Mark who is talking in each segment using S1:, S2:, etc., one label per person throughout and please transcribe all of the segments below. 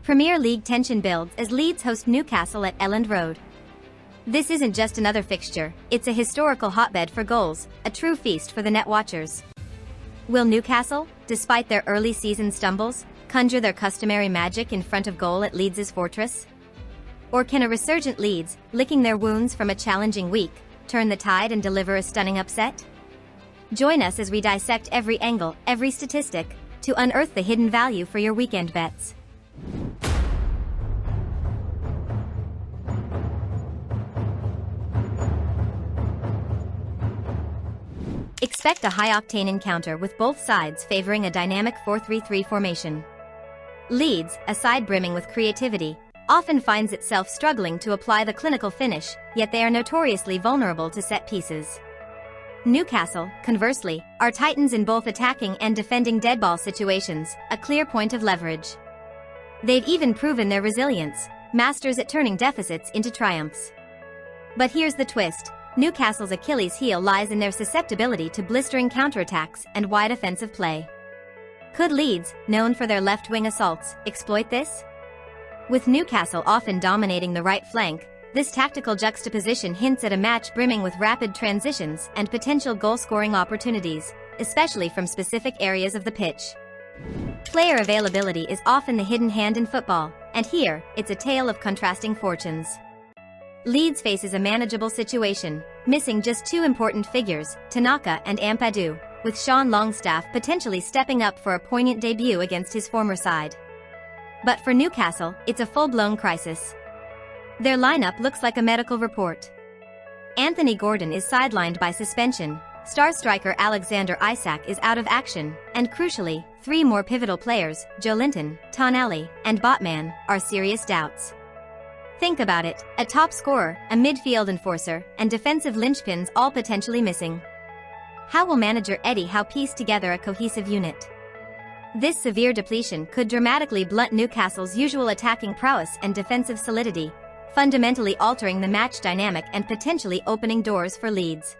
S1: Premier League tension builds as Leeds host Newcastle at Elland Road. This isn't just another fixture, it's a historical hotbed for goals, a true feast for the net watchers. Will Newcastle, despite their early season stumbles, conjure their customary magic in front of goal at Leeds' fortress? Or can a resurgent Leeds, licking their wounds from a challenging week, turn the tide and deliver a stunning upset? Join us as we dissect every angle, every statistic, to unearth the hidden value for your weekend bets. Expect a high-octane encounter with both sides favoring a dynamic 4-3-3 formation. Leeds, a side brimming with creativity, often finds itself struggling to apply the clinical finish, yet they are notoriously vulnerable to set pieces. Newcastle, conversely, are titans in both attacking and defending deadball situations, a clear point of leverage. They've even proven their resilience, masters at turning deficits into triumphs. But here's the twist. Newcastle's Achilles heel lies in their susceptibility to blistering counterattacks and wide offensive play. Could Leeds, known for their left-wing assaults, exploit this? With Newcastle often dominating the right flank, this tactical juxtaposition hints at a match brimming with rapid transitions and potential goal-scoring opportunities, especially from specific areas of the pitch. Player availability is often the hidden hand in football, and here, it's a tale of contrasting fortunes. Leeds faces a manageable situation, missing just two important figures, Tanaka and Ampadu, with Sean Longstaff potentially stepping up for a poignant debut against his former side. But for Newcastle, it's a full-blown crisis. Their lineup looks like a medical report. Anthony Gordon is sidelined by suspension, star striker Alexander Isak is out of action, and crucially, three more pivotal players, Joelinton, Tonali, and Botman, are serious doubts. Think about it, a top scorer, a midfield enforcer, and defensive linchpins all potentially missing. How will manager Eddie Howe piece together a cohesive unit? This severe depletion could dramatically blunt Newcastle's usual attacking prowess and defensive solidity, fundamentally altering the match dynamic and potentially opening doors for Leeds.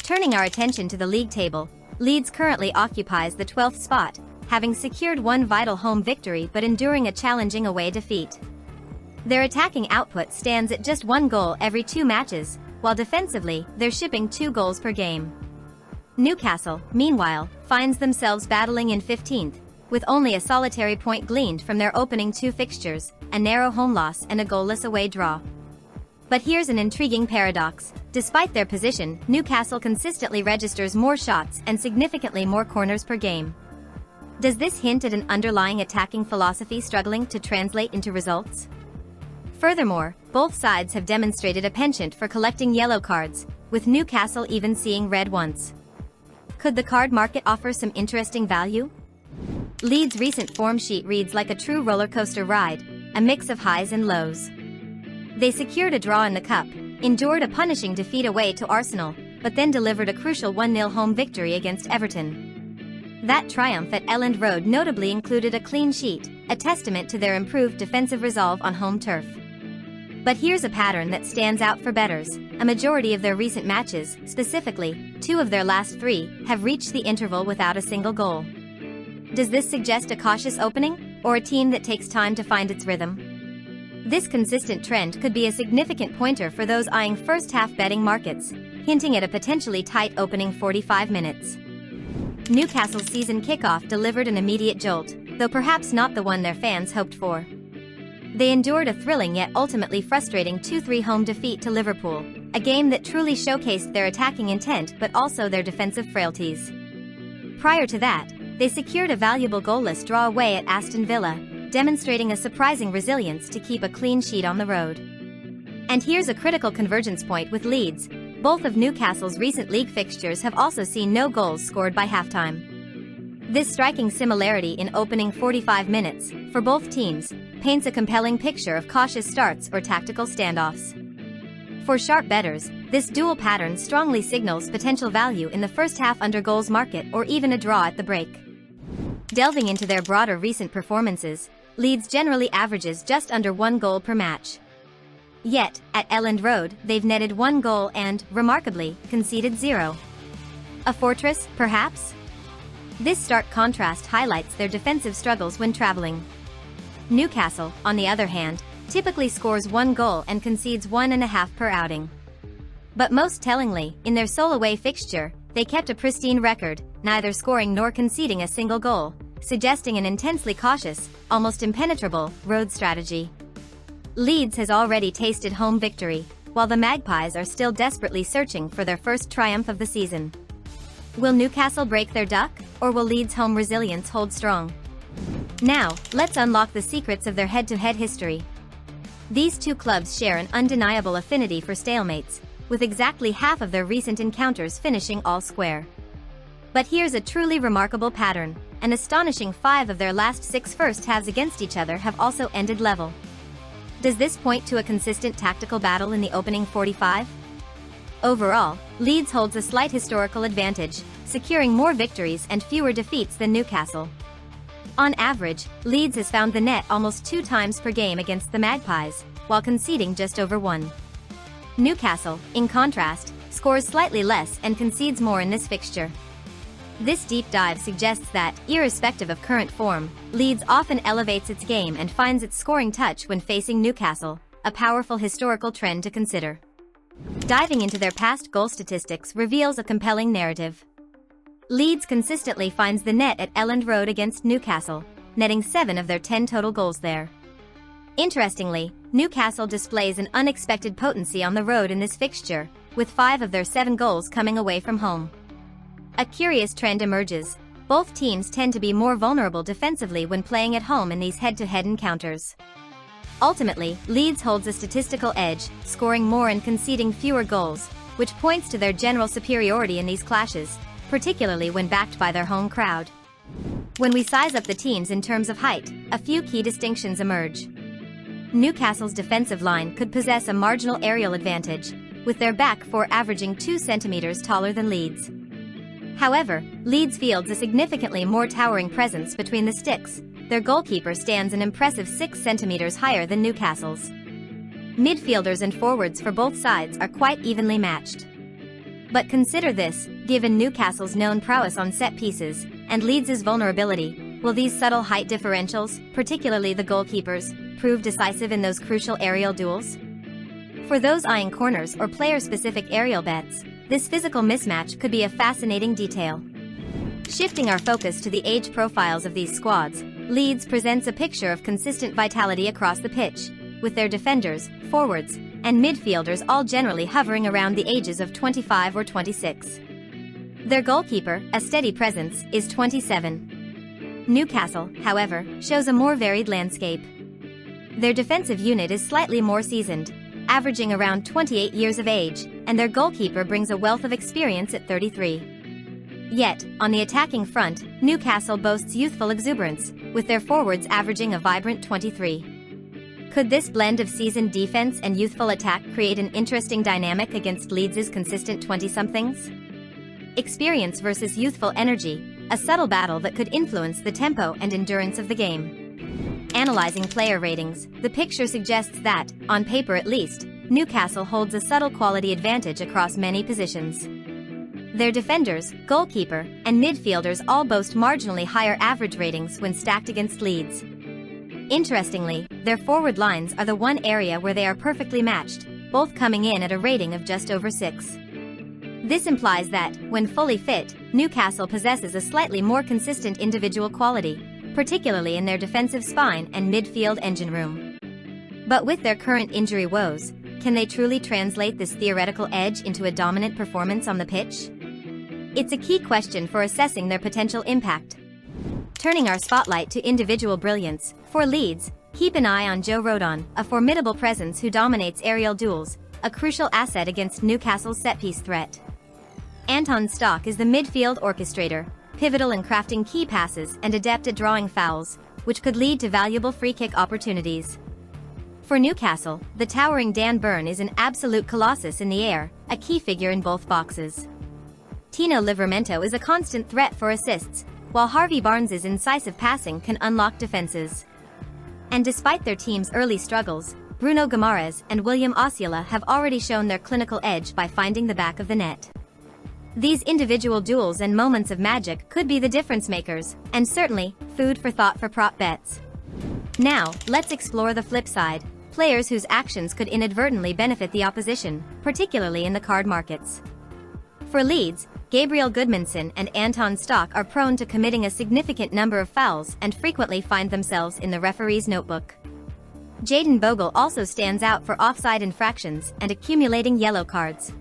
S1: Turning our attention to the league table, Leeds currently occupies the 12th spot, having secured one vital home victory but enduring a challenging away defeat. Their attacking output stands at just one goal every 2 matches, while defensively, they're shipping 2 goals per game. Newcastle, meanwhile, finds themselves battling in 15th, with only a solitary point gleaned from their opening 2 fixtures, a narrow home loss and a goalless away draw. But here's an intriguing paradox. Despite their position, Newcastle consistently registers more shots and significantly more corners per game. Does this hint at an underlying attacking philosophy struggling to translate into results? Furthermore, both sides have demonstrated a penchant for collecting yellow cards, with Newcastle even seeing red once. Could the card market offer some interesting value? Leeds' recent form sheet reads like a true roller coaster ride, a mix of highs and lows. They secured a draw in the Cup, endured a punishing defeat away to Arsenal, but then delivered a crucial 1-0 home victory against Everton. That triumph at Elland Road notably included a clean sheet, a testament to their improved defensive resolve on home turf. But here's a pattern that stands out for bettors. A majority of their recent matches, specifically, 2 of their last 3, have reached the interval without a single goal. Does this suggest a cautious opening, or a team that takes time to find its rhythm? This consistent trend could be a significant pointer for those eyeing first-half betting markets, hinting at a potentially tight opening 45 minutes. Newcastle's season kickoff delivered an immediate jolt, though perhaps not the one their fans hoped for. They endured a thrilling yet ultimately frustrating 2-3 home defeat to Liverpool, a game that truly showcased their attacking intent but also their defensive frailties. Prior to that, they secured a valuable goalless draw away at Aston Villa, demonstrating a surprising resilience to keep a clean sheet on the road. And here's a critical convergence point with Leeds. Both of Newcastle's recent league fixtures have also seen no goals scored by halftime. This striking similarity in opening 45 minutes, for both teams, paints a compelling picture of cautious starts or tactical standoffs. For sharp bettors, this dual pattern strongly signals potential value in the first-half under-goals market or even a draw at the break. Delving into their broader recent performances, Leeds generally averages just under 1 goal per match. Yet, at Elland Road, they've netted 1 goal and, remarkably, conceded 0. A fortress, perhaps? This stark contrast highlights their defensive struggles when traveling. Newcastle, on the other hand, typically scores 1 goal and concedes 1.5 per outing. But most tellingly, in their sole away fixture, they kept a pristine record, neither scoring nor conceding a single goal, suggesting an intensely cautious, almost impenetrable, road strategy. Leeds has already tasted home victory, while the Magpies are still desperately searching for their first triumph of the season. Will Newcastle break their duck, or will Leeds' home resilience hold strong? Now, let's unlock the secrets of their head-to-head history. These two clubs share an undeniable affinity for stalemates, with exactly half of their recent encounters finishing all square. But here's a truly remarkable pattern: an astonishing 5 of their last 6 first halves against each other have also ended level. Does this point to a consistent tactical battle in the opening 45? Overall, Leeds holds a slight historical advantage, securing more victories and fewer defeats than Newcastle. On average, Leeds has found the net almost 2 times per game against the Magpies, while conceding just over 1. Newcastle, in contrast, scores slightly less and concedes more in this fixture. This deep dive suggests that, irrespective of current form, Leeds often elevates its game and finds its scoring touch when facing Newcastle, a powerful historical trend to consider. Diving into their past goal statistics reveals a compelling narrative. Leeds consistently finds the net at Elland Road against Newcastle, netting 7 of their 10 total goals there. Interestingly, Newcastle displays an unexpected potency on the road in this fixture, with 5 of their 7 goals coming away from home. A curious trend emerges: both teams tend to be more vulnerable defensively when playing at home in these head-to-head encounters. Ultimately, Leeds holds a statistical edge, scoring more and conceding fewer goals, which points to their general superiority in these clashes, particularly when backed by their home crowd. When we size up the teams in terms of height, a few key distinctions emerge. Newcastle's defensive line could possess a marginal aerial advantage, with their back 4 averaging 2 centimeters taller than Leeds. However, Leeds fields a significantly more towering presence between the sticks. Their goalkeeper stands an impressive 6 centimeters higher than Newcastle's. Midfielders and forwards for both sides are quite evenly matched. But consider this: given Newcastle's known prowess on set pieces, and Leeds' vulnerability, will these subtle height differentials, particularly the goalkeepers, prove decisive in those crucial aerial duels? For those eyeing corners or player-specific aerial bets, this physical mismatch could be a fascinating detail. Shifting our focus to the age profiles of these squads, Leeds presents a picture of consistent vitality across the pitch, with their defenders, forwards, and midfielders all generally hovering around the ages of 25 or 26. Their goalkeeper, a steady presence, is 27. Newcastle, however, shows a more varied landscape. Their defensive unit is slightly more seasoned, averaging around 28 years of age, and their goalkeeper brings a wealth of experience at 33. Yet, on the attacking front, Newcastle boasts youthful exuberance, with their forwards averaging a vibrant 23. Could this blend of seasoned defense and youthful attack create an interesting dynamic against Leeds' consistent 20-somethings? Experience versus youthful energy, a subtle battle that could influence the tempo and endurance of the game. Analyzing player ratings, the picture suggests that, on paper at least, Newcastle holds a subtle quality advantage across many positions. Their defenders, goalkeeper, and midfielders all boast marginally higher average ratings when stacked against Leeds. Interestingly, their forward lines are the one area where they are perfectly matched, both coming in at a rating of just over 6. This implies that, when fully fit, Newcastle possesses a slightly more consistent individual quality, particularly in their defensive spine and midfield engine room. But with their current injury woes, can they truly translate this theoretical edge into a dominant performance on the pitch? It's a key question for assessing their potential impact. Turning our spotlight to individual brilliance, for Leeds, keep an eye on Joelinton, a formidable presence who dominates aerial duels, a crucial asset against Newcastle's set-piece threat. Anton Stock is the midfield orchestrator, pivotal in crafting key passes and adept at drawing fouls, which could lead to valuable free-kick opportunities. For Newcastle, the towering Dan Burn is an absolute colossus in the air, a key figure in both boxes. Tino Livramento is a constant threat for assists, while Harvey Barnes's incisive passing can unlock defenses. And despite their team's early struggles, Bruno Guimaraes and William Osceola have already shown their clinical edge by finding the back of the net. These individual duels and moments of magic could be the difference makers, and certainly, food for thought for prop bets. Now, let's explore the flip side, players whose actions could inadvertently benefit the opposition, particularly in the card markets. For Leeds, Gabriel Goodmanson and Anton Stock are prone to committing a significant number of fouls and frequently find themselves in the referee's notebook. Jayden Bogle also stands out for offside infractions and accumulating yellow cards.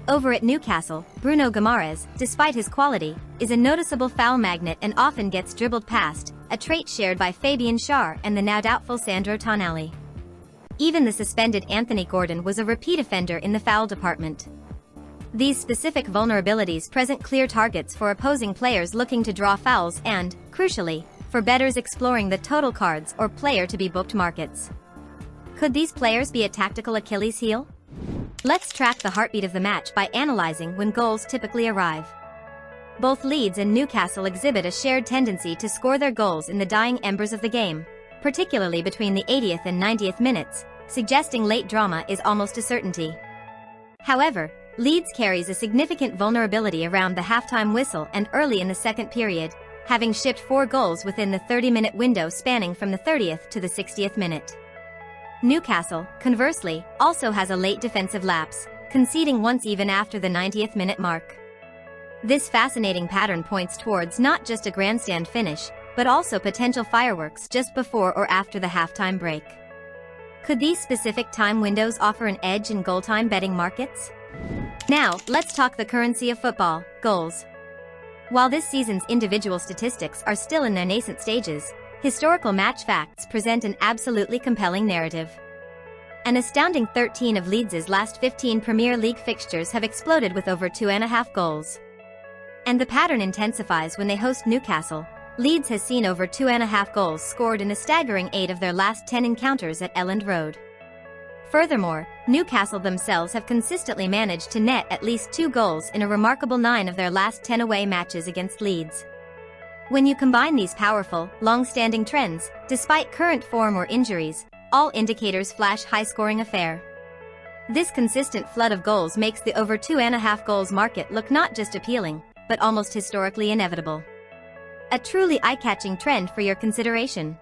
S1: Over at Newcastle, Bruno Guimaraes, despite his quality, is a noticeable foul magnet and often gets dribbled past, a trait shared by Fabian Schär and the now doubtful Sandro Tonali. Even the suspended Anthony Gordon was a repeat offender in the foul department. These specific vulnerabilities present clear targets for opposing players looking to draw fouls and, crucially, for bettors exploring the total cards or player to be booked markets. Could these players be a tactical Achilles heel? Let's track the heartbeat of the match by analyzing when goals typically arrive. Both Leeds and Newcastle exhibit a shared tendency to score their goals in the dying embers of the game, particularly between the 80th and 90th minutes, suggesting late drama is almost a certainty. However, Leeds carries a significant vulnerability around the halftime whistle and early in the second period, having shipped 4 goals within the 30-minute window spanning from the 30th to the 60th minute. Newcastle, conversely, also has a late defensive lapse, conceding once even after the 90th minute mark. This fascinating pattern points towards not just a grandstand finish, but also potential fireworks just before or after the halftime break. Could these specific time windows offer an edge in goal time betting markets? Now, let's talk the currency of football, goals. While this season's individual statistics are still in their nascent stages, historical match facts present an absolutely compelling narrative. An astounding 13 of Leeds' last 15 Premier League fixtures have exploded with over 2.5 goals. And the pattern intensifies when they host Newcastle. Leeds has seen over 2.5 goals scored in a staggering 8 of their last 10 encounters at Elland Road. Furthermore, Newcastle themselves have consistently managed to net at least 2 goals in a remarkable 9 of their last 10 away matches against Leeds. When you combine these powerful, long-standing trends, despite current form or injuries, all indicators flash high-scoring affair. This consistent flood of goals makes the over 2.5 goals market look not just appealing, but almost historically inevitable. A truly eye-catching trend for your consideration.